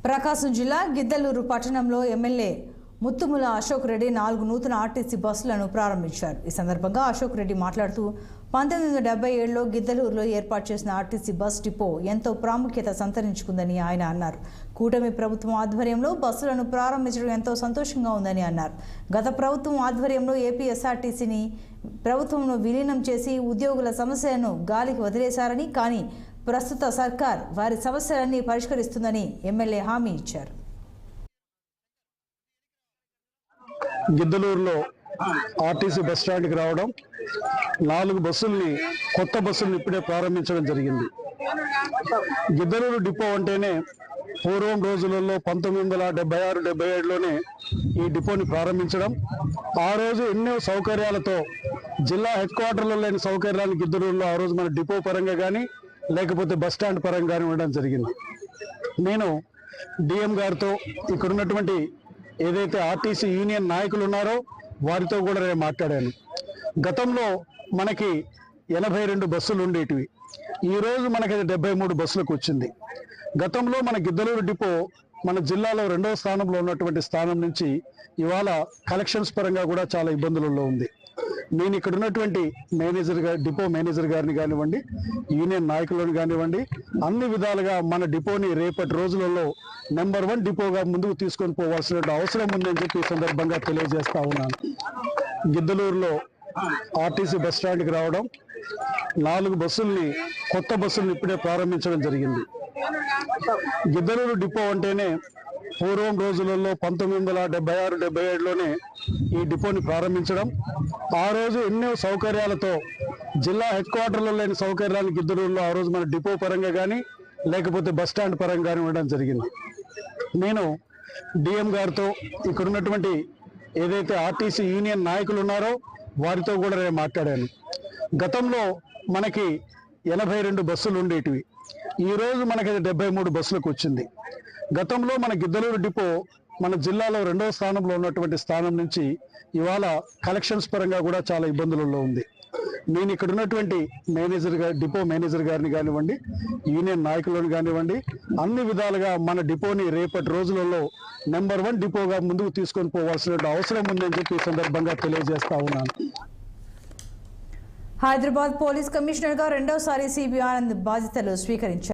ప్రకాశం జిల్లా గిద్దలూరు పట్టణంలో ఎమ్మెల్యే ముత్తుముల అశోక్ రెడ్డి 4 నూతన ఆర్టీసీ బస్సులను ప్రారంభించారు. ఈ సందర్భంగా అశోక్ రెడ్డి మాట్లాడుతూ 1977లో గిద్దలూరులో ఏర్పాటు చేసిన ఆర్టీసీ బస్ డిపో ఎంతో ప్రాముఖ్యత సంతరించుకుందని ఆయన అన్నారు. కూటమి ప్రభుత్వం ఆధ్వర్యంలో బస్సులను ప్రారంభించడం ఎంతో సంతోషంగా ఉందని అన్నారు. గత ప్రభుత్వం ఆధ్వర్యంలో ఏపీఎస్ఆర్టీసీని ప్రభుత్వంలో విలీనం చేసి ఉద్యోగుల సమస్యలను గాలికి వదిలేశారని, కానీ ప్రస్తుత సర్కార్ వారి సమస్యలన్నీ పరిష్కరిస్తుందని ఎమ్మెల్యే హామీ ఇచ్చారు. గిద్దలూరులో ఆర్టీసీ బస్ స్టాండ్కి రావడం, 4 బస్సుల్ని కొత్త బస్సుల్ని ఇప్పుడే ప్రారంభించడం జరిగింది. గిద్దలూరు డిపో అంటేనే పూర్వం రోజులలో 1976-77లోనే ఈ డిపోని ప్రారంభించడం, ఆ రోజు ఎన్నో సౌకర్యాలతో జిల్లా హెడ్ క్వార్టర్లో లేని సౌకర్యాలు గిద్దలూరులో ఆ రోజు మన డిపో పరంగా కానీ లేకపోతే బస్ స్టాండ్ పరంగా కానీ ఉండడం జరిగింది. నేను డిఎం గారితో ఇక్కడ ఉన్నటువంటి ఏదైతే ఆర్టీసీ యూనియన్ నాయకులు ఉన్నారో వారితో కూడా నేను మాట్లాడాను. గతంలో మనకి 82 బస్సులు ఉండేటివి, ఈరోజు మనకి 73 బస్సులకు వచ్చింది. గతంలో మన గిద్దలూరు డిపో మన జిల్లాలో 2వ స్థానంలో ఉన్నటువంటి స్థానం నుంచి ఇవాళ కలెక్షన్స్ పరంగా కూడా చాలా ఇబ్బందులలో ఉంది. నేను ఇక్కడ ఉన్నటువంటి డిపో మేనేజర్ గారిని కానివ్వండి, యూనియన్ నాయకులను కానివ్వండి, అన్ని విధాలుగా మన డిపోని రేపటి రోజులలో నెంబర్ 1 డిపోగా ముందుకు తీసుకొని పోవాల్సిన అవసరం ఉందని చెప్పి ఈ సందర్భంగా తెలియజేస్తా ఉన్నాను. గిద్దలూరులో ఆర్టీసీ బస్ స్టాండ్కి రావడం, 4 బస్సుల్ని కొత్త బస్సుల్ని ఇప్పుడే ప్రారంభించడం జరిగింది. గిద్దలూరు డిపో అంటేనే పూర్వం రోజులలో 1976-77లోనే ఈ డిపోని ప్రారంభించడం, ఆ రోజు ఎన్నో సౌకర్యాలతో జిల్లా హెడ్ క్వార్టర్లో లేని సౌకర్యాలు గిద్దలూరులో ఆ రోజు మన డిపో పరంగా కానీ లేకపోతే బస్ స్టాండ్ పరంగా కానీ ఉండడం జరిగింది. నేను డిఎం గారితో ఇక్కడ ఉన్నటువంటి ఏదైతే ఆర్టీసీ యూనియన్ నాయకులు ఉన్నారో వారితో కూడా నేను మాట్లాడాను. గతంలో మనకి 82 బస్సులు ఉండేటివి, ఈరోజు మనకి 73 బస్సులకు వచ్చింది. గతంలో మన గిద్దలూరు డిపో మన జిల్లాలో 2వ స్థానంలో ఉన్నటువంటి స్థానం నుంచి ఇవాళ కలెక్షన్స్ పరంగా కూడా చాలా ఇబ్బందులలో ఉంది. నేను ఇక్కడ ఉన్నటువంటి డిపో మేనేజర్ గారిని కానివ్వండి, యూనియన్ నాయకులను కానివ్వండి, అన్ని విధాలుగా మన డిపోని రేపటి రోజులలో నెంబర్ 1 డిపోగా ముందుకు తీసుకొని పోవాల్సిన అవసరం ఉందని చెప్పి ఈ సందర్భంగా తెలియజేస్తా ఉన్నాను. హైదరాబాద్ పోలీస్ కమిషనర్గా 2వసారి సిబి ఆనంద్ బాధ్యతలు స్వీకరించారు.